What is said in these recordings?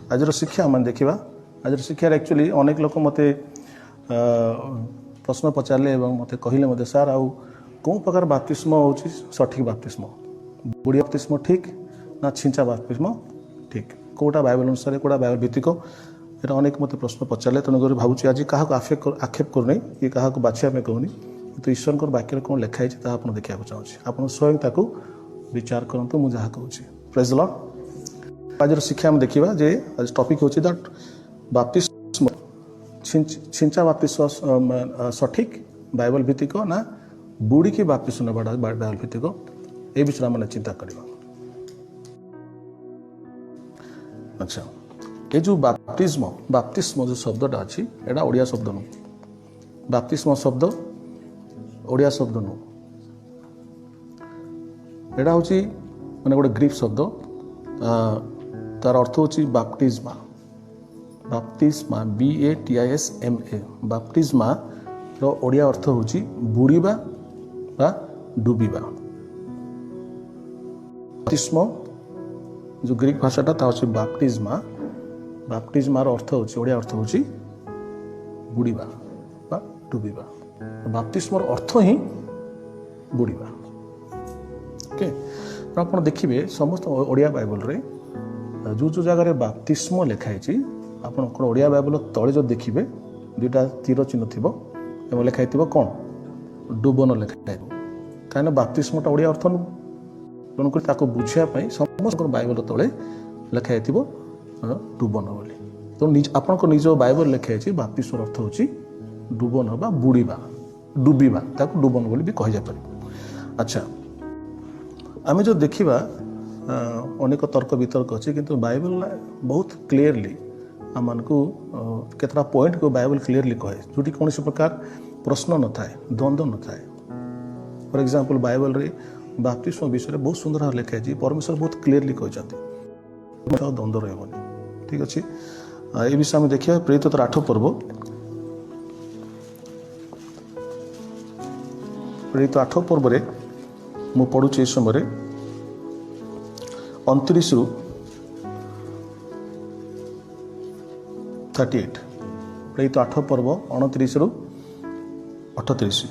आज शिक्षा आम देखा आज शिक्षार एक्चुअली अनेक लोक मत प्रश्न पचारे मत कहले मत सार आउ कौ प्रकार बाप्तिस्म हो सठिक बाप्तिस्म बुढ़ी बाप्तिस्म ठीक ना छिंचा बाप्तिस्म ठीक कौटा बाइबल अनुसार कौटा बाइबल भित्तिक ये अनेक मत प्रश्न पचारे तेणुक भावुँ आज क्या आक्षेप करनी कि क्या बाछिया कहूनी तो ईश्वर वाक्य कौन लिखाई आप देखा चाहूँगी आप स्वयं ताकू विचार करूँ मुझे जहाँ कहूँ प्रेज द लॉर्ड। आज शिक्षा में देखा जे आज टॉपिक होची दैट बाप्तिस्म छिंचा बाप्तिस्म सठिक बाइबल भित्तिक ना बुड़ी की बाप्तिस्म बाइबल भित्तिक ये विषय में चिंता करवा। अच्छा ये जो बाप्तिस्म जो शब्दटा अच्छी एटा ओडिया शब्द नु बाप्तिस्म शब्द ओडिया शब्द नु एटा होची माने गोटे ग्रीक शब्द तार अर्थ होची बाप्तिस्मा BAPTISMA बाप्तिस्मा रो ओडिया अर्थ होची बुड़ीबा बा डुबीबा। बाप्तिस्म जो ग्रीक भाषाटा ता होची बाप्तिस्मार अर्थ होची ओडिया अर्थ होची बुड़ीबा बा डुबीबा। बाप्तिस्मर अर्थ ही बुड़ीबा। ओके आप देखिए समस्त ओडिया बाइबल रे जो जो जगह बाप्तिस्म लिखाई आप ओडिया बाइबल तले जो देखिए दुईटा तीर चिन्ह थी लिखाई कौन डुबन लिखाई कहीं बाप्तिस्मटा ओडिया अर्थ नु तेणुक बुझापी समस्त बाइबल तले लिखाई डुबन बोली तो आप निज बाइबल लिखाई बाप्तिस्म अर्थ होची डुबन बा बुड़ीबा डुबीबा ताको डुबन बोली भी कही जाए। अच्छा आम जो देखा अनेक तर्क वितर्क अच्छे किंतु बाइबल बहुत क्लीयरली आम को केतटा पॉइंट को बाइबल क्लीयरली कहे जोटी कौन प्रकार प्रश्न न थाए द्वंद्व न थाए। फॉर एग्जांपल बाइबल रे बाप्तिस्म विषय बहुत सुंदर भाव लिखाई परमेश्वर बहुत क्लीयरली कहते द्वंद्व रही ठीक अच्छे। ये विषय में देखिए प्रेरित 8 पर्व प्रेरित 8 पर्व मु पढ़ुचे इस समय 29 रु 38 प्रेरित 8 पर्व 29 रु 38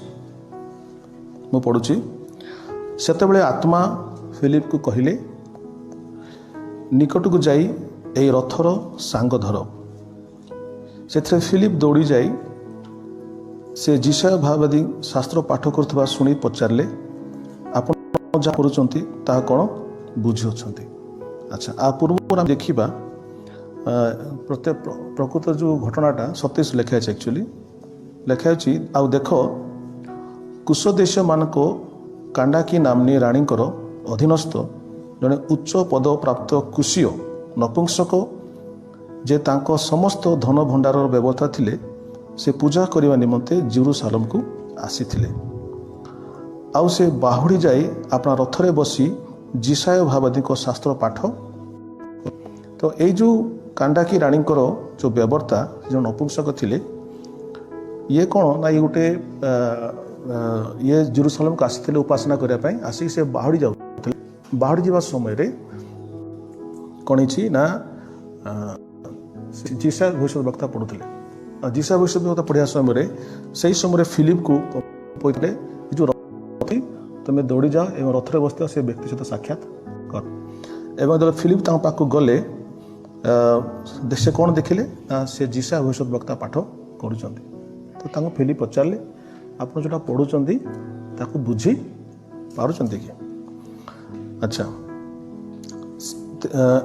मु पढ़ुची। सेतेबेले आत्मा फिलिप को कहले निकट को जाई ए रथर सांग धर से फिलिप दौड़ी जाई से जिसाय भाववादी शास्त्र पाठ करुवा शुणी पचारे आप जहाँ करुँच कौन बुझी। अच्छा आ पूर्व आम देखा प्रकृत जो घटनाटा 27 लिखाई एक्चुअली लिखाई आउ देख कुशदेश मानक कांडाकी नामनी राणीकर अधीनस्थ जड़े उच्च पद प्राप्त कुशीय नपुंसक जे तांको समस्त धन भंडार व्यवस्था थिले से पूजा करने निमंते जेरूसालेम को आसीथिले। आउ से बाहुड़ी जाई अपना रथरे बसी जिसाय भाववादी को शास्त्र पाठ तो ये जो कांडाकी राणीकर जो व्यवस्था जो नपुंसक थिले ये कौन ना ये गोटे ये जेरूसालेम को आसीथिले उपासना करने आसिक से बाहुड़ी जाउथिले बाहुड़ी जावा समय रे कौन ना जिसा भविष्य वक्ता पढ़ुले जिसा भविष्य वक्ता पढ़ा समय से समय फिलिप को कहते जो रथ तुम दौड़ी जाओ एवं रथरे बसते से व्यक्ति सहित साक्षात कर एवं जब फिलिप पाक गले से कौन देखिले से जिसा भविष्य वक्ता पाठ कर फिलिप पचारे आप जोटा पढ़ुं बुझी पार्टी कि। अच्छा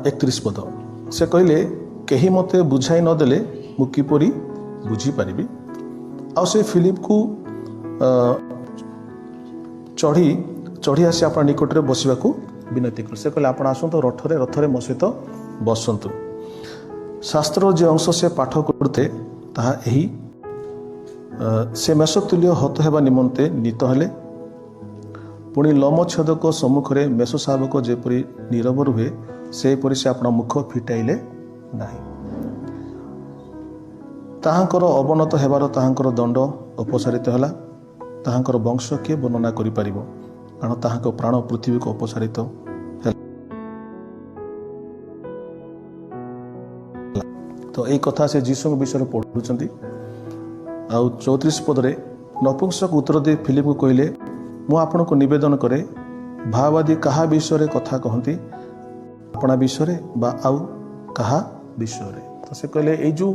31 पद से कहले कहीं मते बुझाई नदेले मु किपरि बुझी पारिबी। आ से फिलिप को चढ़ी आसी आप निकट में बसवा विनती कर से कहले आप आसतु रथरे मो सहित बसतु। शास्त्र जो अंश से पाठ करते ताहा एही से मेषतुल्य हत हेबा निमंते नीत हेले पुणी लमच्छेदक सम्मुख में मेष शावक जेपरी नीरव रुहे सेपरि से अपना मुख फिटाइले नाही। ताहांकर अवनत हेबार ताहांकर दंड अपसारित हैला ताहांकर वंश किए वर्णना करि परिबो कारण ताहांकर प्राण पृथ्वी को अपसारित तो यही कथा से जीसु विषय पढ़ुंट आउ 34 पदरे नपुंसक उत्तर दे फिलिप को कहले मु आपण को निवेदन करे भावादी कहा विषय कथा कहती अपना विषय बा आउ कहा विषय तो से कहले ये जो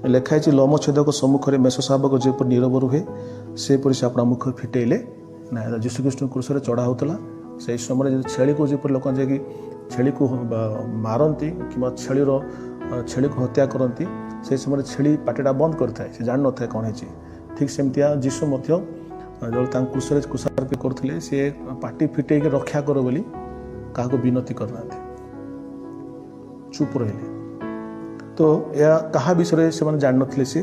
लेखाई लोमछेदक सम्मुख में मेष शावक जेपर नीरव रुहे सेपरी से अपना मुख फिटेले ना जीशुकृष्ण क्रूस चढ़ा होता से समय छेली को जेपर लोक जाकि छेली को मारती कि छेली को हत्या करती से समय छेली पाटिटा बंद करता है जान न था कौन है ठीक सेमतिया जीशु जो क्रूस कुशार्पित करते सी पाटी फिटे रक्षा कर बोली क्या विनती करना चुप रहे तो या कहा विषय से जान नी सी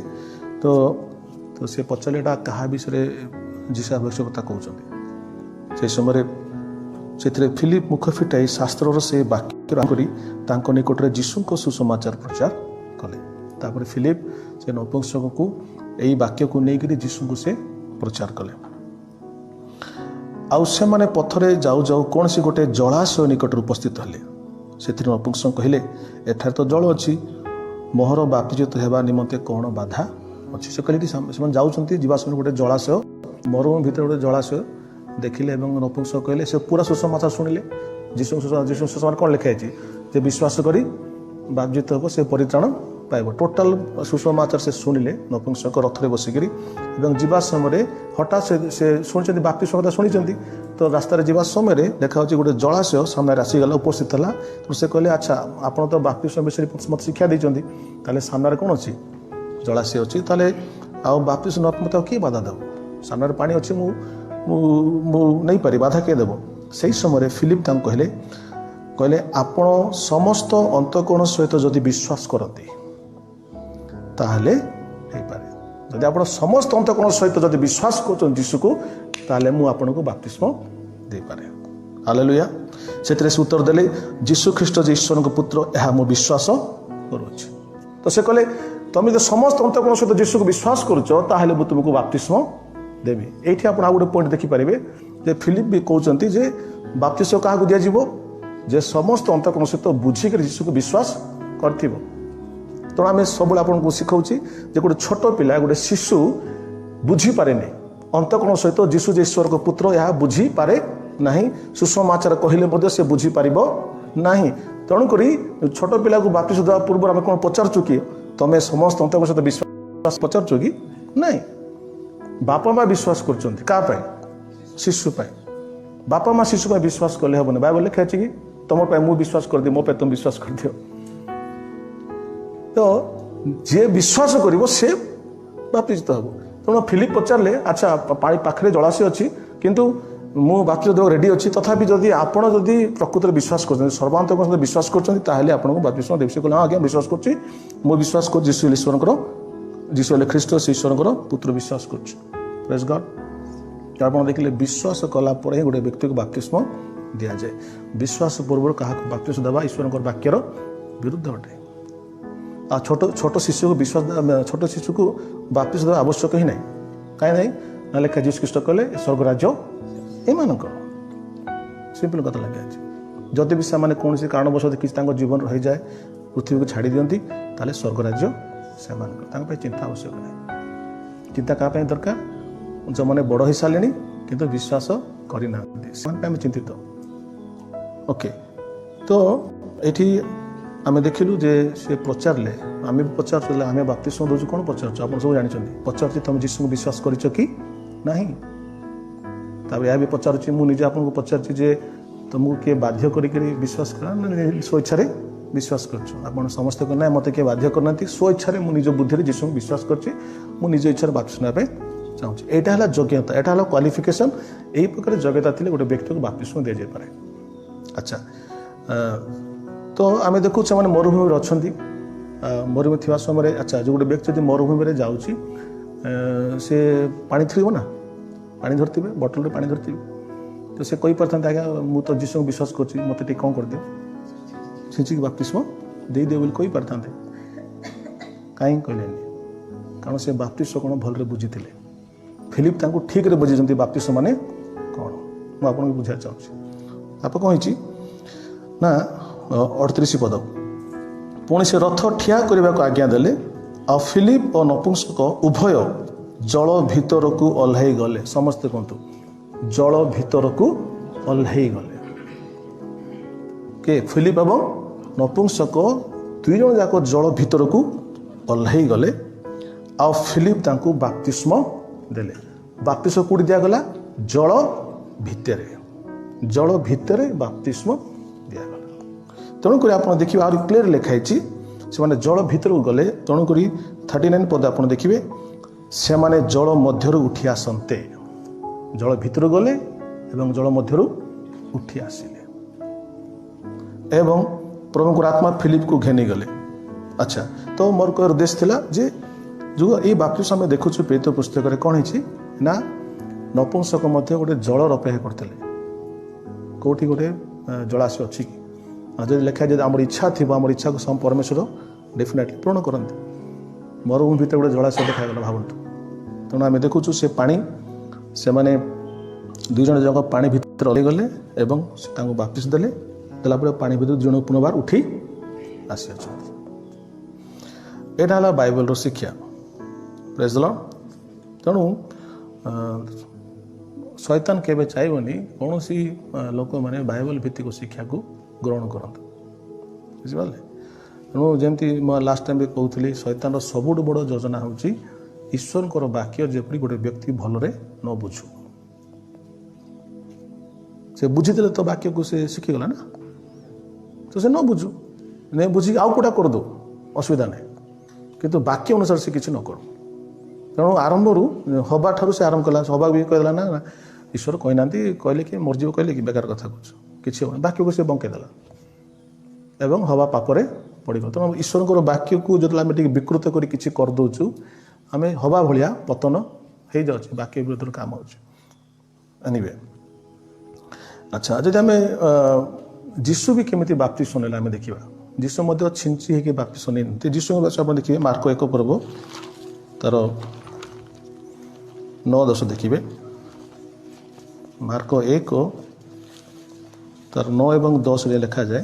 तो सी पचारे क्या विषय जीशु आवश्यकता कहते से समय से फिलिप मुख फिटाई शास्त्र से वाक्य कर निकट में जीशु को सुसमाचार प्रचार कले तापर फिलिप से नपुंसक को यही वाक्य को लेकर जीशु को से प्रचार कले आउ से माने पथरे जाऊ जाऊ कौन सी गोटे जलाशय निकट उपस्थित हेले से नपुंसक कहले एठार तो जल अच्छी मोहर बापिजित होगा निमंते कौन बाधा अच्छी से कहले कि जाऊँच जीवा समय गोटे जलाशय मरुभूमि भितर गोटे जलाशय देखिले नपुंसक कहले से पूरा सुसमाचार शुणिले जीशु सुसमाचार कौन लिखाई जे विश्वास करी बापिजित हम से परित्राण पाइब टोटाल सुसमाचार से शुणिले नपुंसक रथरे बसिकी जीवा समय हठात से शुणी बापिस कथा शुणी तो रास्त जीवा समय देखा गोटे जलाशय सामने आसीगला उपस्थित है तो से कहले अच्छा आपड़ तो बापिस विषय मत शिक्षा देते सामने कौन अच्छी जलाशय अच्छी ताले आउ बापिस मत किए बाधा देव सामने पानी अच्छी नहीं पारि बाधा किए देव से समय फिलिप कहले कहले आपण समस्त अंतकोण सहित जदि विश्वास करते ताहले हो पारे जदि आप समस्त अंतकोण सहित जदि विश्वास कर जीशु को ताहले मु आपन को बपतिस्मा दे पारे हालेलुया से उत्तर देले जीशु ख्रीष्ट जे ईश्वर को पुत्र यह मु विश्वास करूछि तो से कहले तुम जो समस्त अंतकोण सहित जीशु को विश्वास करुच ताहले मु तुमको बपतिस्मा देवी एठी आपण आ गोटे पॉइंट देखि पारिबे जे फिलिप भी कहउचंती जे बपतिस्मा काहा दिया जीवो जे समस्त अंतकोण सहित बुझी कर जीशु को विश्वास करथिबो तो आम सब आपको शिखाऊँ जे गोटे छोट पिला गोटे शिशु बुझीपे नहीं अंतकोण सहित जीशु जे ईश्वर को पुत्र यह बुझीपे ना सुसमाचार कहले से बुझीपार ना तेणुक छोट पिला को बापिस देवा पूर्व आम कौन पचारचु कि तुम समस्त अंतकोण सहित विश्वास पचारचु कि ना बापा माँ विश्वास कर शिशु बापा माँ शिशु विश्वास कले हेन बाइबल लिखा कि तुम मु विश्वास कर दियो मो पे तुम विश्वास कर दियो तो जे विश्वास करिवो से बाप्तिजित हम तेणु फिलिप पचारे अच्छा पानी पाखे जलाशय अच्छी किंतु मु बाप्तिजित देव रेडी अच्छी तथापि जदि आपण जदि प्रकृत विश्वास कर सर्वांतक विश्वास कर बाप्तिस्मा देव से कहले हाँ आज्ञा विश्वास कर विश्वास कर जीशु ईश्वर जीशु ख्रीष्ट से ईश्वर पुत्र विश्वास कर गॉड आप देखिले विश्वास कला ही गोटे व्यक्ति को बाप्तिस्मा दि जाए विश्वास पूर्व क्या बाप्तिस्मा देवा ईश्वर वाक्यर विरुद्ध अटे छोट छोट शिशु को विश्वास छोट शिशु को बापिस देवा आवश्यक ही नहीं कहीं नहीं ना लेखा जीशु ख्रीष्ट कहले स्वर्ग राज्य एम सिंपल कथा लगे जदि भी से कौन से कारणवश किसी जीवन रही जाए पृथ्वी को छाड़ी दियंती ताले स्वर्ग राज्य से चिंता आवश्यक नहीं चिंता क्या दरकार जो मैंने बड़ हो सारे किंतु विश्वास करना चिंतित ओके तो ये आम देखिलु जे से पचारे आम भी पचारे आम बाप्तिस्मा दौर कौन पचार आप सब जानते पचार तुम जीशु को विश्वास कर ना यह भी पचारुची मुझे आपको पचार जे तुमको किए बाध्य कर विश्वास कर स्वेच्छा विश्वास कर समस्त ना मत किए बाध्य करना स्वेच्छा निज बुद्धि जीशु को विश्वास कर इच्छा बाप्तिस्मा चाहूँगी यहाँ है योग्यता यहाँ है क्वालिफिकेशन यही प्रकार योग्यता थी गोटे व्यक्ति को बाप्तिस्मा दि जाए अच्छा तो आम देखु से मरुभूमि अच्छा मरुभूमि थी समय अच्छा जो गोटे व्यक्ति जब मरुभूमि जाऊँगी से पानी थी ना पानी धरती बटल में पानी धरती तो से कही पारता आज्ञा मुझे तो जीशु विश्वास कर मत टे कौन कर दियो छिंचिक बाप्तिस्मा दे दियो बोली कही पारता कहीं कहले कारण से बाप्तिस्मा कौन भल बुझी फिलिप ठीक रे बुझी बाप्तिस्मा माने कौन मुझे आपको बुझा चाहूँगी आप कौन ना 38 पद पुणी से रथ ठिया करने को आज्ञा देले आ फिलिप और नपुंसक उभय जल भीतर को ओह्लई गले समस्ते कहतु जल भीतर को ओह्लई गले के फिलिप एवं नपुंसक दुई जन जाक जल भीतर को ओह्लई गले आ फिलिप तांको बाप्तिस्म देले बाप्तिस्म कौटी दिगला जल भितर बाप्तिस्म दिगला तेणुक आप देखिए आहुरी क्लीयर लिखाई से मैंने जल भीतर को गले तेणुक 39 पद आप देखिए से माने जल मध्य उठी आसते जल भीतर गले एवं जल मध्य उठी आसिले एवं प्रभु आत्मा फिलिप को घेनी गले। अच्छा तो मोर कहर उद्देश्य थिला जे जो ये बाप्तिस्म आम देखु प्रेरित पुस्तक में कौन है ना नपुंसक मध्य गोटे जलर अपेक्षा करते कौटी गोटे जलाशय अच्छी कि जब लिखा जब आम इच्छा थी आम इच्छा को परमेश्वर डेफिनेटली पूर्ण करते मरुभूमि भीतर गोटे जलाशय देखागला भावतु तेणु आम देखु से पानी से माने दुई जन जगह पानी भीतर ओह्लई गले एवं बाप्तिस्म देले देला पानी भीतर दुई जन पुनर्बार उठी आसी यहाँ है बाइबल शिक्षा प्रेज द लॉर्ड। तेणु शैतान केबे चाहबनी कौन सी लोक मैंने बाइबल भित्तिक शिक्षा को ग्रहण करते बुझिपारे तेणु जमी लास्ट टाइम भी कहती शैतान सबुठ बड़ योजना हूँ ईश्वर वाक्य जेपरी गोटे व्यक्ति भलरे न बुझु से बुझीदे तो वाक्य को से शिखीगला ना तो से न बुझु नहीं बुझी आउ कौटा कर दो असुविधा नहीं किंतु वाक्य अनुसार से किसी न करू तेणु आरंभ हवा ठार से आरंभ कला हवा भी कहला ना ईश्वर कहना कहले कि मरजीव कहले कि बेकार कथा कुछ किसी वाक्य को से बंकेदेला एवं हवा पापरे पड़े तेणु ईश्वर वाक्य को जो आम विकृत कर किसी करदे आम हवा भाया पतन हो जाए वाक्य विरुद्ध काम हो एनीवे। अच्छा जब आम जीशु भी केमी बाप्तिस्म नेला आम देखा जीशु छिंची होगी बाप्तिस्म नहीं जीशु आप देखिए मार्क 1 पर्व तार 9-10 देखिए मार्क 1 तार 9 एवं 10 लिखा जाए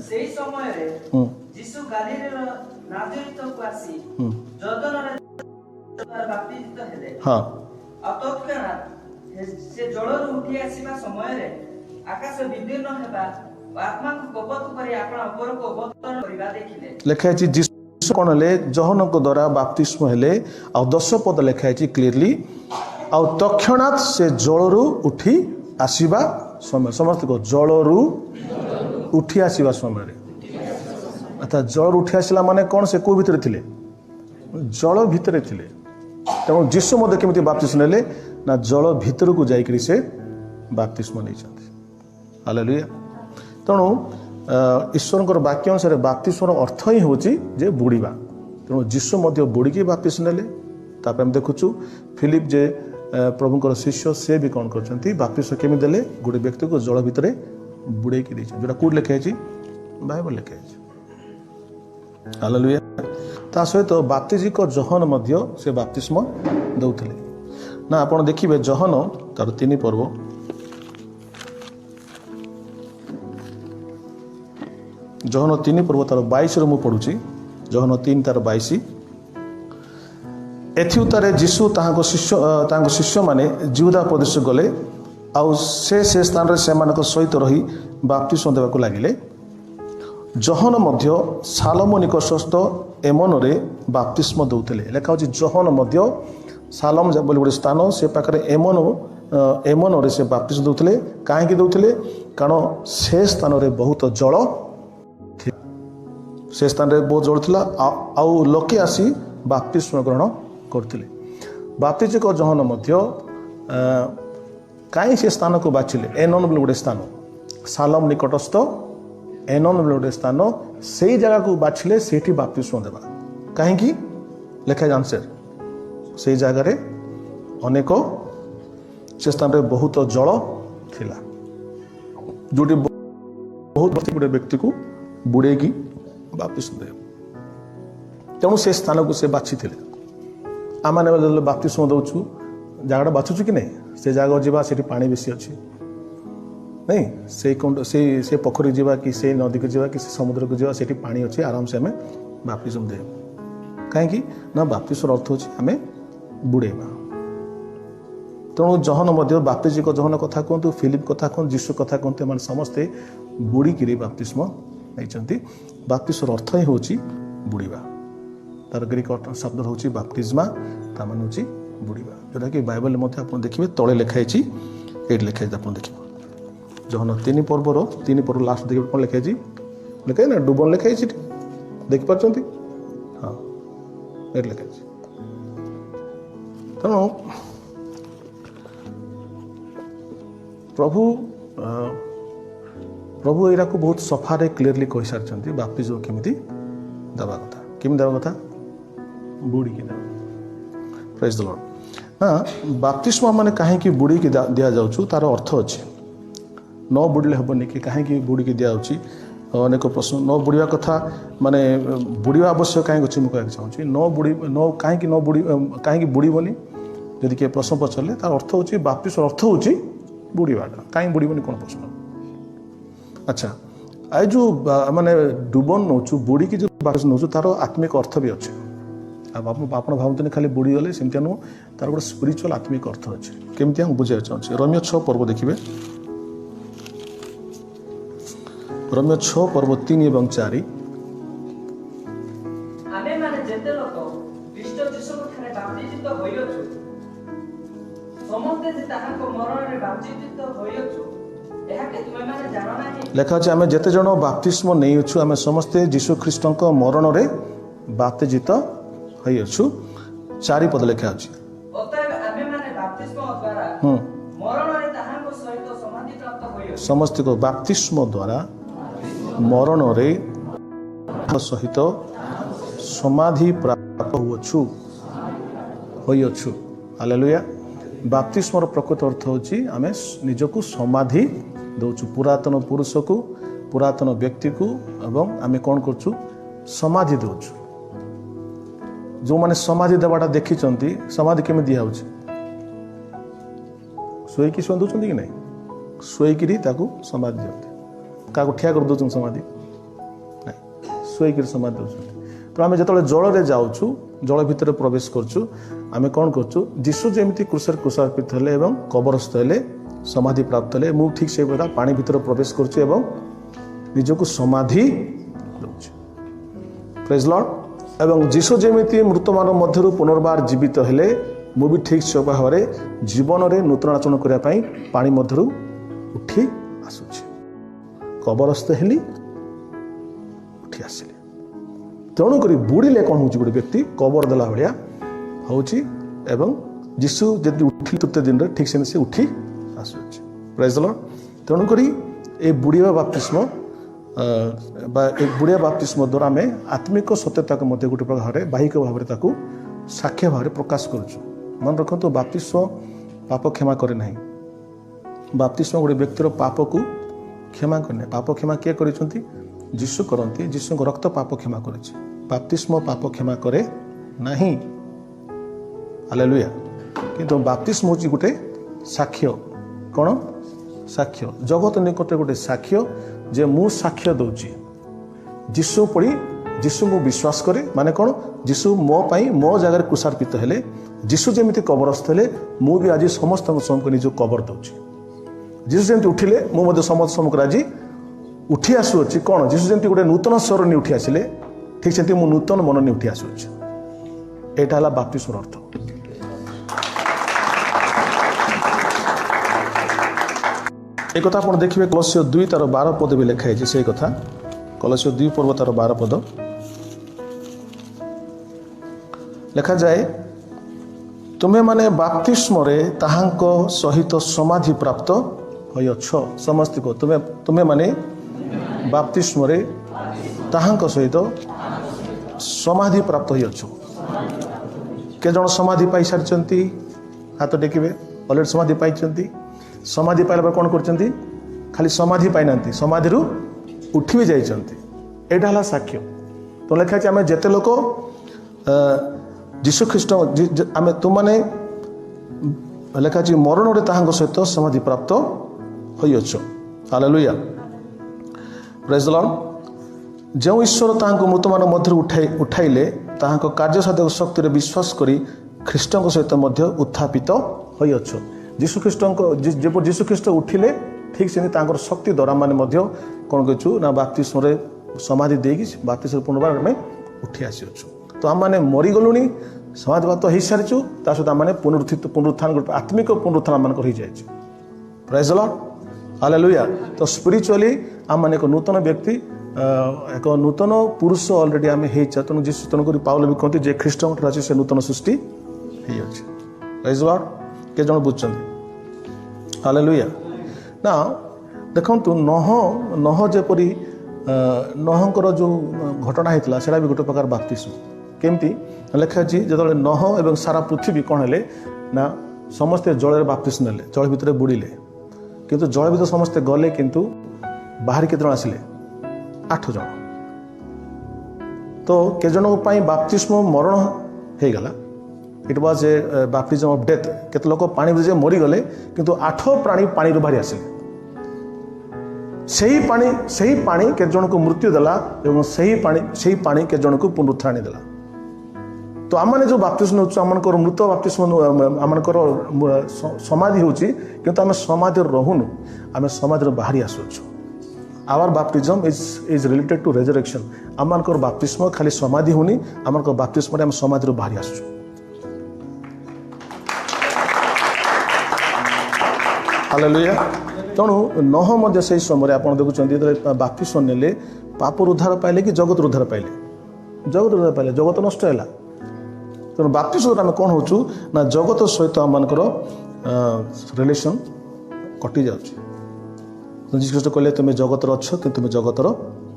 हाँ लिखाई जीशु कौन हेले जहन द्वारा बाप्तिस्म हेले आ 10 पद लिखाई क्लीयरली आ तक्षणात् से जलरू उठी आसीबा समय समस्त को जलरू उठी आसीबा समय अर्थात जल उठी आसला माने कौन से को भितर थिले जल भितर थिले तेणु जीशु मध्य केमिति बाप्तिस्म नेले ना जल भितर को जाइकरी से बाप्तिस्म नहीं चाहते हालेलुया। तेणु ईश्वर वाक्य अनुसार बाप्तिस्म अर्थ ही हूँ जे बुड़ीबा तेणु जीशु मध्य बुड़ीकी बाप्तिस्म नेले तापर हम देखुचु फिलिप जे प्रभुंकर शिष्य से भी कौन कर बाप्तिस्म केमी देले गोटे व्यक्ति को जल भितर बुड़ेकी जोटा कौट लिखाई बाइबल लिखाई हालेलुया। ता सहित बाप्तिजिक जहन मध्य से बाप्तिस्म दौले ना आप देखिए जहन तार 3 पर्व जहन 3 पर्व तार 22 मु पढ़ुची जहन 3 तार 22 एथिउतारे जीशु तांको शिष्य माने जिहुदा प्रदेश गले आउ से स्थान रे सेमानक सहित रही बाप्तिस्म देवाक लागिले जहन मध्य सालम निकटस्थ एमन रे बाप्तिस्म दौले लेखा होची जहन मध्य सालम बोली गोटे स्थान से पाखे एमन रे से बाप्तिस्म दौले कहीं दौले कारण से स्थान रे बहुत जल से स्थान रे बहुत जल थिला आउ लोके आसी बाप्तिस्म ग्रहण करथिले बाप्तिजिक जहन मध्य कहीं से स्थान को बाछिले एनन बोली गोटे स्थान सालम निकटस्थ एनन बोली गोटे स्थान से जगह को बाछिले सेठी बाप्तिस्म देवा कहीं लेखा आंसर से जगार अनेक से स्थान रे बहुत जल थिला जोटी बहुत गोटे व्यक्ति को बुड़ेगी बाप्तिस्म दे तेणु से स्थान को से बाछि थिले आम बाप्तिस्म दौचु जगह बाछुचु कि नहीं से जगह जावा से पानी बेसी अच्छी नहीं से पोखरी जावा कि से नदी को जावा कि से समुद्र को जावा से पानी अच्छी आराम से आम ବାପ୍ତିସ୍ମ ଦେବେ। କାହିଁକି ନା ବାପ୍ତିସ୍ମର ଅର୍ଥ ହେଉଛି ଆମେ ବୁଡ଼େଇବା। ତେଣୁ ଜହନ ମଧ୍ୟ ବାପ୍ତିଜିଙ୍କ ଜହନ କଥା କୁହନ୍ତୁ, ଫିଲିପ କଥା କୁହନ୍ତୁ, ଯୀଶୁ କଥା କୁହନ୍ତୁ, ଏମାନେ ସମସ୍ତେ ବୁଡ଼ିକିରି ବାପ୍ତିସ୍ମ ନେଇଛନ୍ତି। ବାପ୍ତିସ୍ମର ଅର୍ଥ ହିଁ ହେଉଛି ବୁଡ଼ିବା। ତାର ଗ୍ରୀକ ଶବ୍ଦ ହେଉଛି ବାପ୍ତିଜ୍ମା, ତା ମାନେ ହେଉଛି ବୁଡ଼ିବା, ଯେଉଁଟାକି ବାଇବଲରେ ମଧ୍ୟ ଆପଣ ଦେଖିବେ ତଳେ ଲେଖା ହେଇଛି, ଏଇଠି ଲେଖା ହେଇଛି ଆପଣ ଦେଖିବେ। ଜହନ 3 ପର୍ବର ଲାଷ୍ଟ ଦେଖିବେ କ'ଣ ଲେଖା ହେଇଛି, ଲେଖା ହେଇଛି ନା ଡୁବନ ଲେଖା ହେଇଛି, ଦେଖିପାରୁଛନ୍ତି? ହଁ, ଏଇଠି ଲେଖା ହେଇଛି। ତେଣୁ ପ୍ରଭୁ ଏଇଟାକୁ ବହୁତ ସଫାରେ କ୍ଲିୟରଲି କହିସାରିଛନ୍ତି ବାପ୍ତିସ୍ମ କେମିତି ଦେବା କଥା, କେମିତି ଦେବା କଥା, ବୁଡ଼ିକି ଦେବା। ପ୍ରେଜ୍ ଦ ଲର୍ଡ। ନା ବାପ୍ତିସ୍ମ ମାନେ କାହିଁକି ବୁଡ଼ିକି ଦିଆଯାଉଛି ତାର ଅର୍ଥ ଅଛି। ନ ବୁଡ଼ିଲେ ହେବନି କି, କାହିଁକି ବୁଡ଼ିକି ଦିଆଯାଉଛି, ଅନେକ ପ୍ରଶ୍ନ। ନ ବୁଡ଼ିବା କଥା ମାନେ ବୁଡ଼ିବା ଆବଶ୍ୟକ କାହିଁକି ଅଛି ମୁଁ କହିବାକୁ ଚାହୁଁଛି। କାହିଁକି ବୁଡ଼ିବନି ଯଦି କିଏ ପ୍ରଶ୍ନ ପଚାରିଲେ ତାର ଅର୍ଥ ହେଉଛି, ବାପ୍ତିସ୍ମର ଅର୍ଥ ହେଉଛି ବୁଡ଼ିବାଟା। କାହିଁକି ବୁଡ଼ିବନି କ'ଣ ପ୍ରଶ୍ନ? ଆଚ୍ଛା, ଏ ଯେଉଁ ମାନେ ଡୁବନ ନେଉଛୁ, ବୁଡ଼ିକି ଯେଉଁ ବାପ୍ତିସ୍ମ ନେଉଛୁ ତାର ଆତ୍ମିକ ଅର୍ଥ ବି ଅଛି। ଆଉ ଆପଣ ଭାବନ୍ତୁନି ଖାଲି ବୁଡ଼ିଗଲେ ସେମିତିଆ ନୁହଁ, ତାର ଗୋଟେ ସ୍ପିରିଚୁଆଲ ଆତ୍ମିକ ଅର୍ଥ ଅଛି। କେମିତି ମୁଁ ବୁଝାଇବାକୁ ଚାହୁଁଛି। ରୋମିଓ 6 ପର୍ବ ଦେଖିବେ, ରୋମିଓ 6 ପର୍ବ 3 ଏବଂ 4। ଆମେମାନେ ଯେତେ ଲୋକ ଖ୍ରୀଷ୍ଟ ଯୀଶୁଙ୍କଠାରେ ବାପ୍ତିଜିତ ହୋଇଅଛୁ, ସମସ୍ତେ ଯେ ତାହାଙ୍କ ମରଣରେ ବାପ୍ତିଜିତ ହୋଇଅଛୁ, ଏହାକେ ତୁମେମାନେ ଜାଣ ନାହିଁ। ଲେଖା ଅଛି ଆମେ ଯେତେ ଜଣ ବାପ୍ତିସ୍ମ ନେଇଅଛୁ ଆମେ ସମସ୍ତେ ଯୀଶୁ ଖ୍ରୀଷ୍ଟଙ୍କ ମରଣରେ ବାପ୍ତିଜିତ ହୋଇଅଛୁ। 4 ପଦ ଲେଖା ଅଛି। ଅତଏବ ଆମେମାନେ ବାପ୍ତିସ୍ମ ଦ୍ୱାରା ମରଣରେ ତାହାଙ୍କ ସହିତ ସମାଧି ପ୍ରାପ୍ତ ହୋଇଅଛୁ। ସମସ୍ତଙ୍କ ବାପ୍ତିସ୍ମ ଦ୍ୱାରା ମରଣରେ ସହିତ ସମାଧି ପ୍ରାପ୍ତ ହୋଇଅଛୁ। ହାଲେଲୁୟା। ବାପ୍ତିସ୍ମର ପ୍ରକୃତ ଅର୍ଥ ହେଉଛି ଆମେ ନିଜକୁ ସମାଧି ଦେଉଛୁ, ପୁରାତନ ପୁରୁଷକୁ, ପୁରାତନ ବ୍ୟକ୍ତିକୁ, ଏବଂ ଆମେ କ'ଣ କରୁଛୁ, ସମାଧି ଦେଉଛୁ। ଯେଉଁମାନେ ସମାଧି ଦେବାଟା ଦେଖିଛନ୍ତି, ସମାଧି କେମିତି ଦିଆହେଉଛି? ଶୋଇକି ଶୋଇ ଦେଉଛନ୍ତି କି ନାହିଁ? ଶୋଇକିରି ତାକୁ ସମାଧି ଦିଅନ୍ତି। କାହାକୁ ଠିଆ କରି ଦେଉଛନ୍ତି ସମାଧି? ନାହିଁ, ଶୋଇକିରି ସମାଧି ଦେଉଛନ୍ତି। ତ ଆମେ ଯେତେବେଳେ ଜଳରେ ଯାଉଛୁ, ଜଳ ଭିତରେ ପ୍ରବେଶ କରୁଛୁ, ଆମେ କ'ଣ କରୁଛୁ, ଯୀଶୁ ଯେମିତି କ୍ରୁଶରେ କ୍ରୁଶାର୍ପିତ ହେଲେ ଏବଂ କବରସ୍ଥ ହେଲେ, ସମାଧି ପ୍ରାପ୍ତ ହେଲେ, ମୁଁ ଠିକ୍ ସେଇଭଳିଆ ପାଣି ଭିତରେ ପ୍ରବେଶ କରୁଛି ଏବଂ ନିଜକୁ ସମାଧି ଦେଉଛି। ପ୍ରେଜ୍ ଲର୍ଡ। ଏବଂ ଯୀଶୁ ଯେମିତି ମୃତମାନଙ୍କ ମଧ୍ୟରୁ ପୁନର୍ବାର ଜୀବିତ ହେଲେ, ମୁଁ ବି ଠିକ୍ ସେ ଭାବରେ ଜୀବନରେ ନୂତନ ଆଚରଣ କରିବା ପାଇଁ ପାଣି ମଧ୍ୟରୁ ଉଠି ଆସୁଛି। କବରସ୍ଥ ହେଲି, ଉଠି ଆସିଲି। ତେଣୁକରି ବୁଡ଼ିଲେ କ'ଣ ହେଉଛି, ଗୋଟେ ବ୍ୟକ୍ତି କବର ଦେଲା ଭଳିଆ ହେଉଛି ଏବଂ ଯୀଶୁ ଯଦି ଉଠିଲେ ତୃତୀୟ ଦିନରେ ଠିକ୍ ସେମିତି ସେ ଉଠି ଆସୁଛି। ପ୍ରେଜ୍ ଦ ଲର୍ଡ। ତେଣୁକରି ଏ ବୁଡ଼ିବା ବାପ୍ତିସ୍ମ ବା ଏ ବୁଡ଼ିବା ବାପ୍ତିସ୍ମ ଦ୍ୱାରା ଆମେ ଆତ୍ମିକ ସତ୍ୟତାକୁ ମଧ୍ୟ ଗୋଟେ ଭାବରେ ବାହିକ ଭାବରେ ତାକୁ ସାକ୍ଷ୍ୟ ଭାବରେ ପ୍ରକାଶ କରୁଛୁ। ମନେ ରଖନ୍ତୁ, ବାପ୍ତିସ୍ମ ପାପ କ୍ଷମା କରେ ନାହିଁ। ବାପ୍ତିସ୍ମ ଗୋଟେ ବ୍ୟକ୍ତିର ପାପକୁ କ୍ଷମା କରେ ନାହିଁ। ପାପ କ୍ଷମା କିଏ କରିଛନ୍ତି? ଯୀଶୁ କରନ୍ତି। ଯୀଶୁଙ୍କ ରକ୍ତ ପାପ କ୍ଷମା କରିଛି। ବାପ୍ତିସ୍ମ ପାପ କ୍ଷମା କରେ ନାହିଁ। ହାଲେଲୁୟା। କିନ୍ତୁ ବାପ୍ତିସ୍ମ ହେଉଛି ଗୋଟେ ସାକ୍ଷ୍ୟ। କ'ଣ ସାକ୍ଷ୍ୟ? ଜଗତ ନିକଟରେ ଗୋଟେ ସାକ୍ଷ୍ୟ ଯେ ମୁଁ ସାକ୍ଷ୍ୟ ଦେଉଛି ଯୀଶୁ ପଡ଼ି ଯୀଶୁଙ୍କୁ ବିଶ୍ୱାସ କରେ। ମାନେ କ'ଣ? ଯୀଶୁ ମୋ ପାଇଁ ମୋ ଜାଗାରେ କ୍ରୁଶାର୍ପିତ ହେଲେ, ଯୀଶୁ ଯେମିତି କବରସ୍ଥ ହେଲେ, ମୁଁ ବି ଆଜି ସମସ୍ତଙ୍କ ସମ୍ମୁଖରେ ନିଜକୁ କବର ଦେଉଛି। ଯୀଶୁ ଯେମିତି ଉଠିଲେ, ମୁଁ ମଧ୍ୟ ସମସ୍ତ ସମ୍ମୁଖରେ ଆଜି ଉଠି ଆସୁଅଛି। କ'ଣ? ଯୀଶୁ ଯେମିତି ଗୋଟେ ନୂତନ ସ୍ୱର ନେଇ ଉଠି ଆସିଲେ, ଠିକ୍ ସେମିତି ମୁଁ ନୂତନ ମନ ନେଇ ଉଠି ଆସୁଅଛି। ଏଇଟା ହେଲା ବାପ୍ତିସ୍ମର ଅର୍ଥ। এই কথা আপনার দেখবে কলসীয় 2 তার 12 পদ বি লেখা হয়েছে। সেই কথা কলসীয় 2 পর্ব তার 12 পদ লেখা যায়, তুমি মানে বাপ্তিস্মরে তাহাঙ্ক সহিত সমাধি প্রাপ্ত হইছ। সমস্ত তুমি মানে বাপ্তিস্মরে তাহাঙ্ক সহিত সমাধি প্রাপ্ত হইছ। কে জন সমাধি পাই সারিছন্তি? হাত টেকিবে। অলরেডি সমাধি পাইছন্তি। ସମାଧି ପାଇଲା ପରେ କ'ଣ କରୁଛନ୍ତି? ଖାଲି ସମାଧି ପାଇନାହାନ୍ତି, ସମାଧିରୁ ଉଠି ବି ଯାଇଛନ୍ତି। ଏଇଟା ହେଲା ସାକ୍ଷ୍ୟ। ତ ଲେଖା ଅଛି ଆମେ ଯେତେ ଲୋକ ଯୀଶୁ ଖ୍ରୀଷ୍ଟ ଆମେ ତୁମମାନେ ଲେଖା ଅଛି ମରଣରେ ତାହାଙ୍କ ସହିତ ସମାଧି ପ୍ରାପ୍ତ ହୋଇଅଛ। ହାଲେଲୁୟା। ପ୍ରେଜ୍ ଦ ଲର୍ଡ। जो ईश्वर तांको मृतमान मध्य उठाइले ताहाको कार्यसाधक शक्ति विश्वास करी ख्रीष्टों सहित मध्य उत्थापित होइअछ। जीशु ख्रीष्ट उठिले ठीक से शक्ति द्वारा माने मध्य कौन कहूँ ना बाप्तिस्म समाधि देकी बाप्तिस्म पुनर्बार आम उठी आसीअछु। तो आम मैंने मरीगलुणी समाधिगत हो सारीचु ता सहित आम पुनरुत्थान गोटे आत्मिक पुनरुत्थान आम हो जाए। Praise the Lord, hallelujah. तो स्पिरिचुअली आम मैंने एक नूतन व्यक्ति एक नूतन पुरुष अलरेडी आम तेणु जीशु तेणुक पाउल भी कहते जे ख्रीष्ट अच्छे से नूतन सृष्टि हो। प्रेज द लॉर्ड, के जन बुझुं हालेलुया ना। देखु नह जेपरी नहंकर जो घटना होता है भी गोटे प्रकार बाप्तिस्म केमती लेखा अच्छी जो नह एवं सारा पृथ्वी कौन है ना समस्ते जल बाप्तिस्म नेले जल भितर बुड़िले किंतु जल भितर समस्ते गले किंतु बाहर केते जन आसिले 8 जन। तो के जनों बाप्तिस्म मरण हो गला it was a baptism of death. केते लोक पानी भितर मरी गले किंतु 8 प्राणी पानी रो बाहर आसिले। सही पानी के जन को मृत्यु देला एवं सही पानी के जन को पुनरुत्थान देला। तो आम जो बाप्तिस्म हो आमर मृत बाप्तिस्म आमर समाधि होची किंतु आम समाधि रहूनु आम समाधि बाहरी आसुछु। Our baptism is related to resurrection. आमर बाप्तिस्म खाली समाधि होनी आमर बाप्तिस्म आम समाधि बाहरी आसुछु। हालेलुया। तेणु नह मध्य से समय आप देखुं बाप्तिस्म नेले पाप उद्धार पाइले कि जगत उद्धार पाइले? जगत उद्धार पाइले। जगत नष्ट है। तेणु बाप्तिस्म आम कौन हो ना जगत सहित आम रिलेशन कटि जाऊँगी। जीशु कहले तुम जगतर अच्छ कि तुम जगतर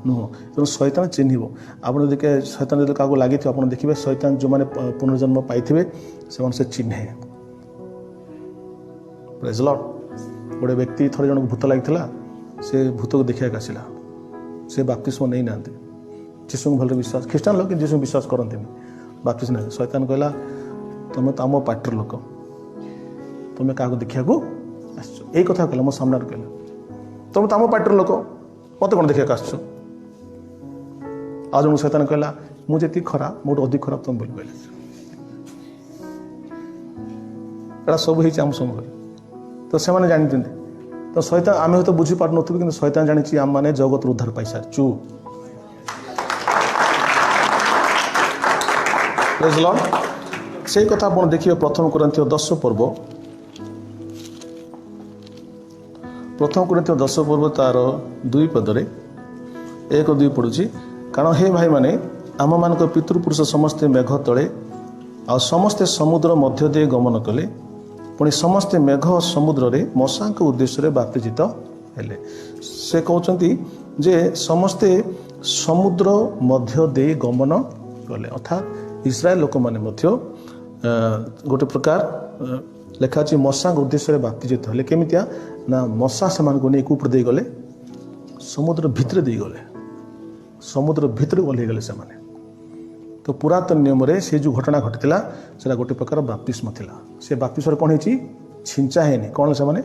नुह। तेणु शैतान चिन्ह आप शैतान जो क्या लगी आप देखिए शैतान जो मैंने पुनर्जन्म पाई से चिन्हे। Praise the Lord. गोटे व्यक्ति थोड़े जन भूत लगी से भूत को देखा आसला से बाप्तिस्म नहीं ना जीशु भल विश्वास ख्रीष्टान लोग जीशु विश्वास करते बाप्तिस्म नहीं। शैतान कहला तुम तो आम पार्टर लोक तुम्हें क्या देखा यही कथा कहला मो सामने कहला तुम तो आम पार्टर लोक मत कौन देखा आस। आज जन शैतान कहला मुझे खराब मोट अधिक खराब तुम बोल कहला सब आम समय। तो से मैंने जानते तो शैतान आम हूँ बुझी पार नु कि शैतान जानी आम मैंने जगत उद्धार पाई सारचु। Praise the Lord. से कथा आप देखिए प्रथम कोरिन्थियो 10 पर्व तार 2 पदरे 1-2 पढ़ुची। कारण हे भाई माने आम मान पितृपुरुष समस्ते मेघ तले आ समस्ते समुद्र मध्य दे गमन कले पुणी समस्ते मेघ समुद्र रे मशा उद्देश्य बाप्तिजित हेले। से कहते जे समस्ते समुद्र मध्य दे गमन कले अर्थात इस्राएल लोक मैंने गोटे प्रकार लेखा अच्छी मशा उद्देश्य बाप्तिजित हेले। केमितिया ना मशा से नहीं ऊपर दे गले समुद्र भितर दे गले समुद्र भितर गले गले से माने। तो पुरातन नियम रे से जो घटना घटीला से गोटे प्रकार बाप्तिस्म थिला। से बाप्तिस्म कौन है छिंचा है कौन से माने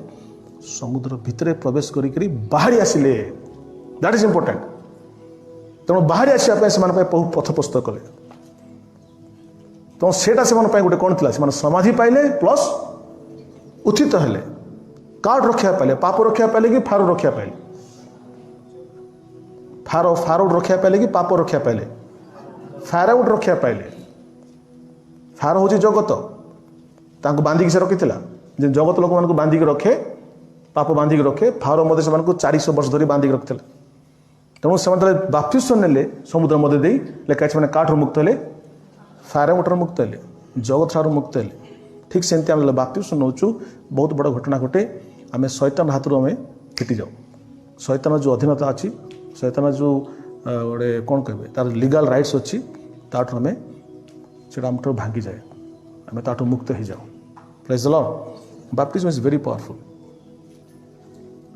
समुद्र भितर प्रवेश करी बाहरी आसिले। That is important. तेणु बाहरी आसपा से पथ प्रस्तुत कले। तो सेटा से गोटे कौन थिला से समाधि पाइले प्लस उचित हेले कार्ड रक्षा पाइले पाप रक्षा पाइले कि फारो रक्षा पाइले फारो रक्षा पाइले कि पाप रक्षा पाइले फाराउट रक्षा पाइले। फार हूँ जगत तांको बांधिक से रखी जगत लोक मान बांधिक रखे पाप बांधिक रखे फार मध्य से 400 वर्ष धरी बांधिक रखते। तेणु से बाप्तिस्म नेले समुद्र मध्य दे लेखा से काठर मुक्त हेले फाराउटर मुक्त हेले जगत ठार मुक्त हेले। ठीक सेमती आम बाप्तिस्म नौचु बहुत बड़ घटना घटे आम शैतान हाथ आम फिटी जाऊ। शैतान जो अधीनता अच्छी शैतान जो गोटे कौन कहे तार लीगल राइट्स अच्छी ताठू आम से भांगी जाए आम ताठू मुक्त हो जाऊ। Praise the Lord. Baptism is very powerful.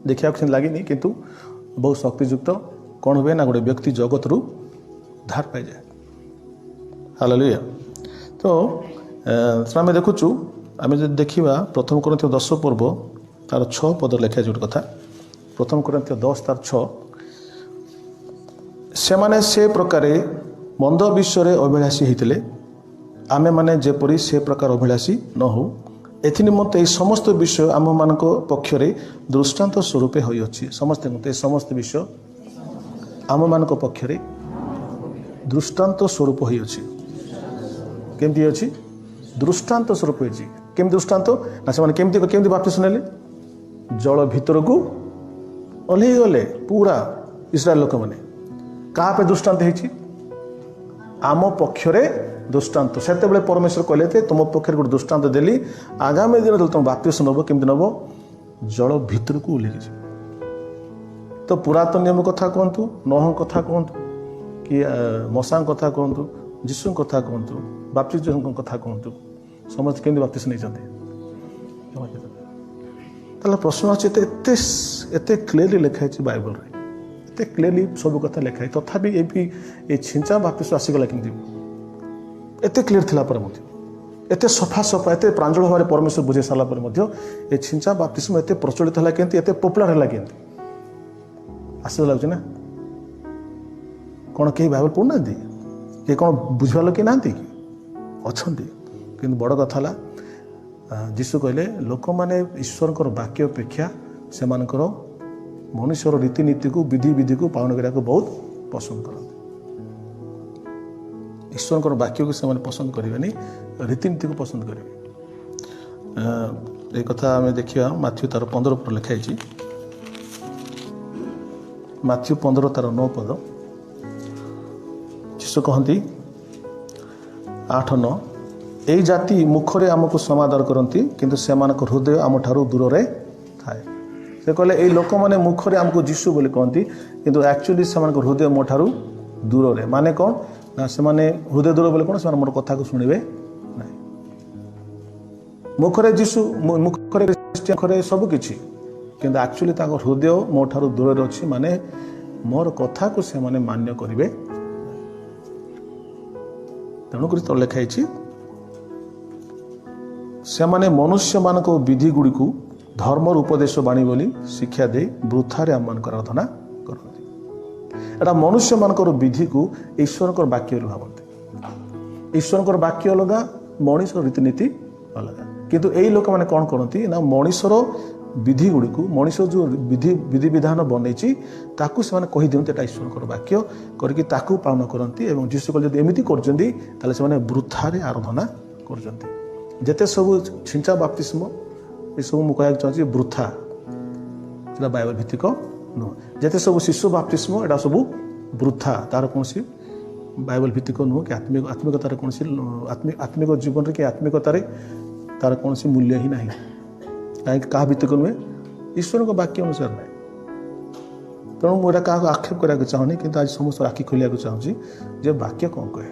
देखा लगे किंतु बहुत शक्तियुक्त कौन हुए ना गोटे व्यक्ति जगत रु धार पाई जाए। हालेलुया। तो आम देखुचु आम जो देखा प्रथम कोरिन्थियो 10 पर्व तार 6 पद लिखा जो कथा प्रथम कोरिन्थियो 10 तार 6 सेमाने से प्रकारे मंद विषय अभिलाषी होते आमे माने जेपरी से प्रकार अभिलाषी न हो एथि निमंते समस्त विषय आम मान पक्षरे दृष्टांत स्वरूप होइछि समस्त मते समस्त विषय आम मान पक्षरे दृष्टांत स्वरूप होइछि केमती अछि दृष्टांत स्वरूप होइछि केमती दृष्टांत ना से माने केमती केमती बाप्तिस्म नेले जल भीतर को ओल्हे गले पूरा इस्राएल लोक माने कहा पे दृष्टांत होइछि आम पक्षरे दृष्टांत से परमेश्वर कहले तुम पक्ष गोटे दृष्टांत देली आगामी दिन तुम बाप्तिस्म नब केमती नब जल भीतर को ओल्हे तो पुरातन नियम कथा कहतु नोह कथा कहतु कि मसा कथा कहतु जीशु कथा कहतु बाप्तिस्म कथा कहतु समस्त केमती बाप्तिस्म नहीं प्रश्न अच्छे एत क्लीयरली लिखाई बाइबल एत क्लीयरली सब कथा लिखाई तथापि ये छिंचा बाप्तिस्म आसीगला केमती एत क्लीयर थिला पर एत सफा सफा एत प्रांजल भाव परमेश्वर बुझे सारा पर छिंचा बाप्तिस्म एत प्रचलित है केमती एत पॉपुलर है केमती आश्चर्य लगुच ना कौन कहीं बाइबल पढ़ुना कि कौन बुझा लोक ना कि अच्छा कि बड़ कथा जीशु कहले लोक मैंने ईश्वर वाक्य अपेक्षा से मनुष्यर रीतिनीति को विधि विधि को पालन करने को बहुत पसंद करते ईश्वर वाक्य को से पसंद करेंगे रीतिनीति को पसंद करेंगे एक कथा आम देखा माथ्यू तार 15 पर लिखाई माथ्यू 15 तार 9 पद जीशु कहती 8-9 यही जाति मुखरे आमको समादर करती किंतु से हृदय आम ठारू दूर रे थाए से कहले ये लोक मैंने मुखरे आमको जीशु बोली कहती किंतु एक्चुअली से हृदय मो ठारू दूर रे माने कौन ना से हृदय दूर बोले कौन से मोर कथा को शुणवे ना मुखरे जीशु मुखरे मुखरे सबकि किंतु एक्चुअली हृदय मो ठारू दूर अच्छी माने मोर कथा को से मान्य करेंगे तेणुक तो लिखाई से माने मनुष्य मान विधि गुड़ी को धर्मर उपदेश बाणी बोली शिक्षा दे वृथारे आम मान आराधना करती एटा मनुष्य मान विधि को ईश्वर वाक्य भावती ईश्वर वाक्य अलग मनीष रीतिनीति अलग किंतु यही लोक मैंने कौन करती ना मनीषर विधि गुड़ी को मनीष जो विधि विधान बनई ताकू से कही दिखते एटा ईश्वर वाक्य करके ताकू पालन करती और जीशु कहले जब एमती कर वृथारे आराधना कर जेते सब छिंचा बाप्तिस्म ये सब मुझे कहना चाहिए वृथा से बाइबल भित्तिक नुह जेते सब शिशु बाप्तिस्म यहाँ सब वृथा तार कौन बाइबल भित्तिक नुह कि आत्मिकतार कौन आत्मिक जीवन कि आत्मिकतार तार कौन मूल्य ही ना कहीं क्या भित्तिक नुहे ईश्वर वाक्य अनुसार ना तेणु मुझे क्या आक्षेप करने चाहूनी कि आज समस्त आखि खोलिया चाहूँगी जे वाक्य कौन कहे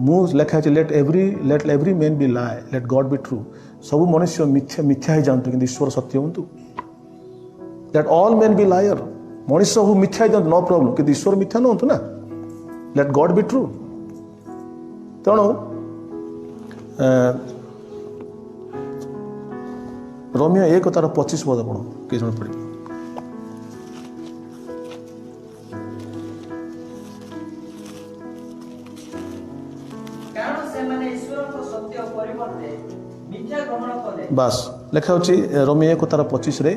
मुझे लिखाई let every man be liar let God be true सब मनुष्य मिथ्या मिथ्या ही जानते कि ईश्वर सत्य हूँ let all man be liar मनुष्य सब मिथ्या ही जानते नो प्रॉब्लम कि ईश्वर मिथ्या न हूँ ना लेट गॉड बी ट्रू तेणु रोमियो 1 तार 25 पद आपण किए जन पढ़े बास लेखा होची रोमियो 1 तार 25 रे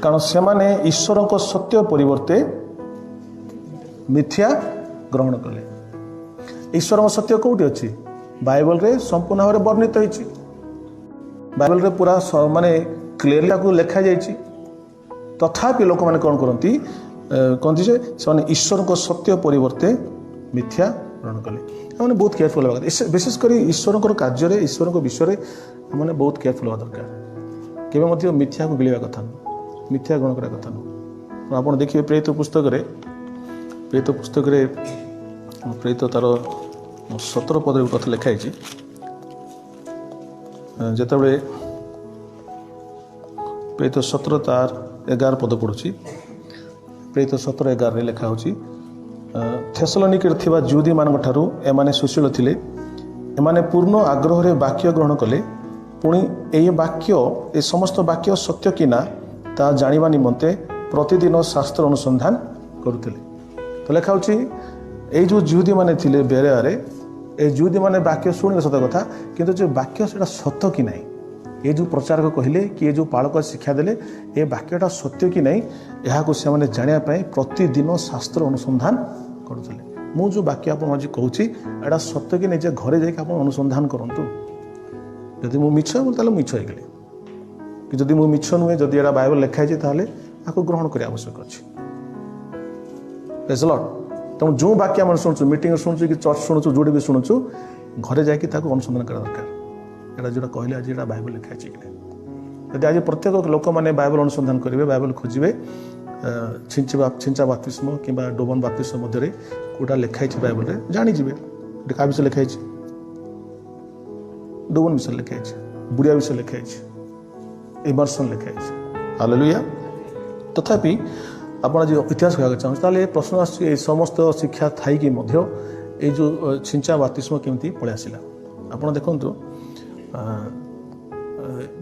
कारण से माने ईश्वर को सत्य परिवर्ते मिथ्या ग्रहण कले ईश्वर सत्य कोठी अछि बाइबल रे संपूर्ण भाव वर्णित होइछि बाइबल रे पूरा माने क्लियरली को लिखा जाइछि तथापि लोक माने कोन करंती कहती जे से ईश्वर को सत्य परिवर्ते मिथ्या ग्रहण कले मैंने बहुत केयरफुल होगा विशेषकर ईश्वर कार्य ईश्वर विषय मैंने बहुत केयरफुल होगा दरकार केवे मिथ्या को गिलिया कथा नुह मिथ्या ग्रहण करा कथा नुह आप देखिए प्रेरित पुस्तक प्रेरित तार 17 पद कथा लिखाई जिते प्रेरित 17 तार 11 पद पढ़ुची प्रेरित 17:11 लिखा होची थेसलोनिके थिबा जुदी मान ठारू एमाने सुशील थिले एमाने पूर्ण आग्रह रे वाक्य ग्रहण कले पुणी ए वाक्य ए समस्त वाक्य सत्य कि ना ता जानिबा निमंते प्रतिदिन शास्त्र अनुसंधान करुथिले तो लिखा होची ए जो जिहुदी माने थिले बेरेआरे ए जिहुदी माने वाक्य शुणिले सत कथा किंतु जो वाक्य सेटा सत्य कि नहीं ये जो प्रचारक कहले कि ये जो पालक शिक्षा देले ए वाक्यटा सत्य कि नहीं यहाँ से मैंने जाना प्रतिदिन शास्त्र अनुसंधान करुले मु जो वाक्य आप आज कहूँ एटा सत्य कि नहीं घरे जाके आप अनुसंधान करूँ जदि मु मिछ ताले मिछ होगली कि जदि मु मिछ नुहे जदि एटा बाइबल लिखाई ताले आपको ग्रहण करने आवश्यक अच्छी तेणु जो वाक्य आम शुणु मीटिंग शुणु कि चर्च शुणु जोड़े भी शुणु घरे जाकि अनुसंधान करा दरकार एटा जो कहले आज एटा बाइबल लिखाई कि नहीं आज प्रत्येक लोक मैंने बाइबल अनुसंधान करेंगे बाइबल खोजे छिंचा बाप्तिस्म कि डोबन बाप्तिस्म मध्य कौटा लिखाई बाइबल जानीजे क्या विषय लिखाई डोबन विषय लिखाई बुढ़िया विषय लिखाई इमर्सन लिखाई हालेलुया तथापि आपण जो इतिहास कहना चाहूँ प्रश्न आस समस्त शिक्षा थी कि जो छिंचा बाप्तिस्म केमती पलि आसला आप देखु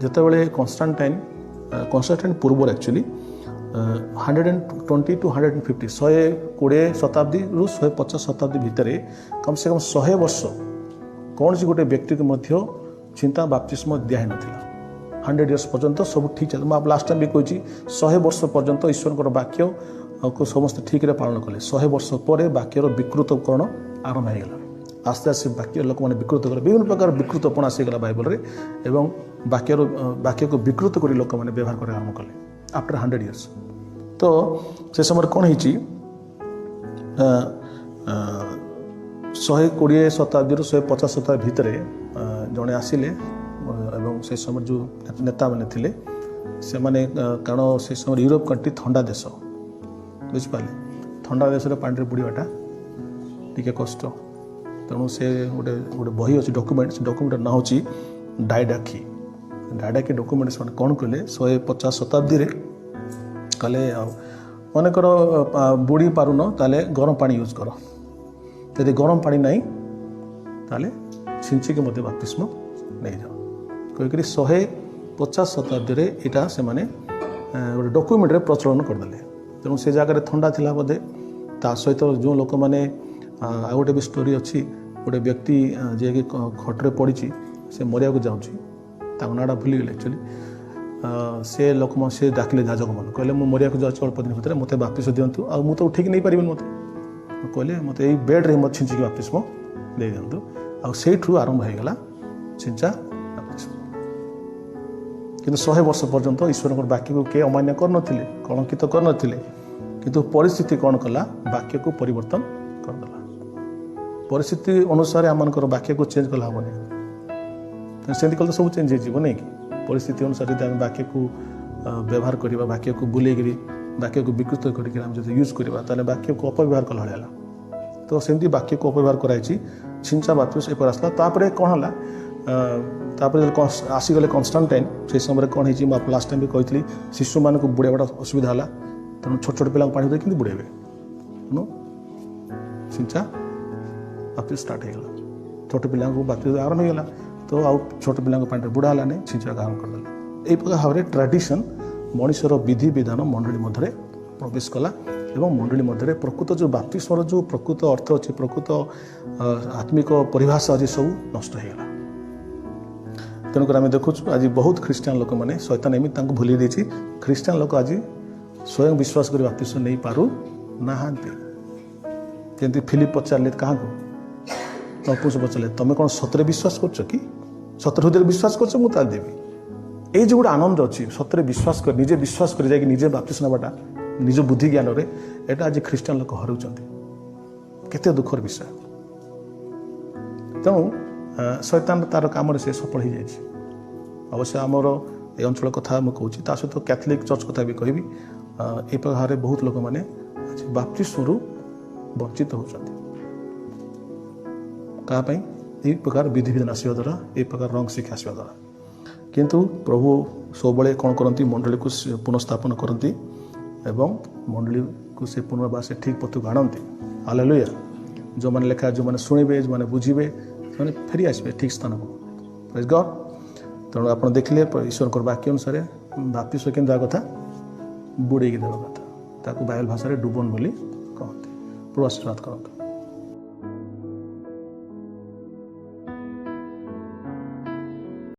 जितेबाला कन्स्टांटाइन पूर्व एक्चुअली 120 to 150 120 शताब्दी रु 150 शताब्दी भितर कम से कम 100 वर्ष कौन सी गोटे व्यक्ति को मध्य चिंता बाप्तिस्म दिया नाला 100 इयर्स पर्यंत सब ठीक चलता मुझे लास्ट टाइम भी कही 100 वर्ष पर्यंत ईश्वर वाक्य को समस्त ठीक पालन कले 100 वर्ष पर वाक्यर विकृतकरण आरंभ होगा आस्ते आस्ते वाक्य लोक मैंने विकृत कले विभिन्न प्रकार विकृतपण आसीगला बाइबल एवं वाक्य को विकृत कर लोक मैंने व्यवहार कर आरंभ कले आफ्टर 100 इयर्स तो से समय कौन हो 120 शताब्दी 150 शताब्दी भितर जड़े आसिले एवं से समय जो नेता मैंने थिले से माने कारण से समय यूरोप कंट्री ठंडा देश बुझिपारे ठंडा देश पानी बुड़ाटा टी कष्ट तेणु से गोटे गोटे बही अच्छी डॉक्यूमेंट से डॉक्यूमेंट ना हूँ डायडाकी डॉक्यूमेंट से कौन कले 150 शताब्दी कले मनकर बुड़ी पारुन ताले गरम पानी यूज कर यदि गरम पानी नहीं ताले छिंचिके मध्य बाप्तिस्म नहीं जाओ कहीकि 150 शताब्दी यहाँ से माने गोटे डॉक्यूमेंट प्रचलन करदे तेणु से जगह ठंडा थिला बोधे ता सहित जो लोक मैंने आ गोटे भी स्टोरी अच्छी गोटे व्यक्ति जे कि खटरे पड़ी से मरिया को जाऊँगी नाटा भूलीगले एक्चुअली से लोक से डाकिले जाजक मन कहले मु मरिया को जाऊँ अल्प दिन भितर मत बाप्तिस्म दिंतु आ मुझे उठिक नहीं पारि मत कहले मत यही बेड्रे मत छिंचिकी बाप्तिस्म दे दिंतु आठू आरंभ होगा छिंचा बाप्तिस्म किंतु 100 वर्ष पर्यंत ईश्वर वाक्य को किए अमान्य करन कलंकित करन किंतु परिस्थिति कौन कला वाक्य को परिवर्तन करदेला परिस्थिति अनुसार आम वाक्य को चेंज कला हेनी से कल सब चेंज हो नहीं कि परिस्थिति अनुसार यदि वाक्य को व्यवहार करवा वाक्य को बुलेगिरी वाक्य को विकृत करके यूज करवा ताले वाक्य को अपव्यवहार कला भाई तो सेमती वाक्य को अपव्यवहार कराई छिंचा बाप्तिस्म एपर आसला तापर कौन है तापर आसीगले कन्स्टांटाइन से समय कौन है आप लास्ट टाइम भी कही शिशु मान बुड़ाइबा असुविधा है तेणु छोट छोट पिला पानी कि बुड़ेबे तेणु छिंचा बाप्तिस्म स्टार्ट होगा छोट पिला बाप्तिस्म आरंभ होगा तो आउ छोट पिला पानी बुड़ा है नहीं छिंचा आरंभ करदे यही भाव में ट्रेडिशन मनुष्यर विधि विधान मंडली मध्य प्रवेश कला एवं मंडली मध्य प्रकृत जो बाप्तिस्मर जो प्रकृत अर्थ अच्छे प्रकृत आत्मिक परिभाषा अच्छी सब नष्ट होगा तेणुक आम देखु आज बहुत ख्रीस्टान लोक मैंने शैतान एमती भूली देती ख्रीस्टान लोक आज स्वयं विश्वास कर बाप्तिस्म नहीं पारु नाहांती फिलिप पचारे क्या तपुस पचारे तुम कौन सतरे विश्वास कर कि सतर हृदय विश्वास कर मुझे देवी ये जो गोटे आनंद अच्छी सतरे विश्वास कर निजे विश्वास कर जाए निजे बाप्तिस्म नाटा निज बुद्धि ज्ञान रे एटा आज ख्रीस्टान लोक हराउछन्ति केते दुखर विषय तेणु शैतान तार काम से सफल हो जाए अवश्य आमर ये अंचल कथा मुझे कहूँ ता सहित कैथोलिक चर्च कथा भी कहबी ए प्रकार बहुत लोक मैंने बाप्तिस्म वंचित होती क्या प्रकार विधि विधान आसवा द्वारा ए प्रकार रंग शिक्षा आसवा द्वारा किंतु प्रभु सब कौन करती मंडली को पुनर्स्थापन करती एवं मंडली को से पुनर्बार से ठीक पथ को आणती हालेलुया जो मैंने लेखा जो मैंने शुणे जो मैंने बुझे से फेरी आसबे ठीक स्थान को प्रेज गॉड तेणु आप देखिले ईश्वर वाक्य अनुसार बाप्तिस्म केमती कथा बुड़े देवा कथा बाइबल भाषा डुबन बोली कहते प्रभु आशीर्वाद करନ୍ତୁ।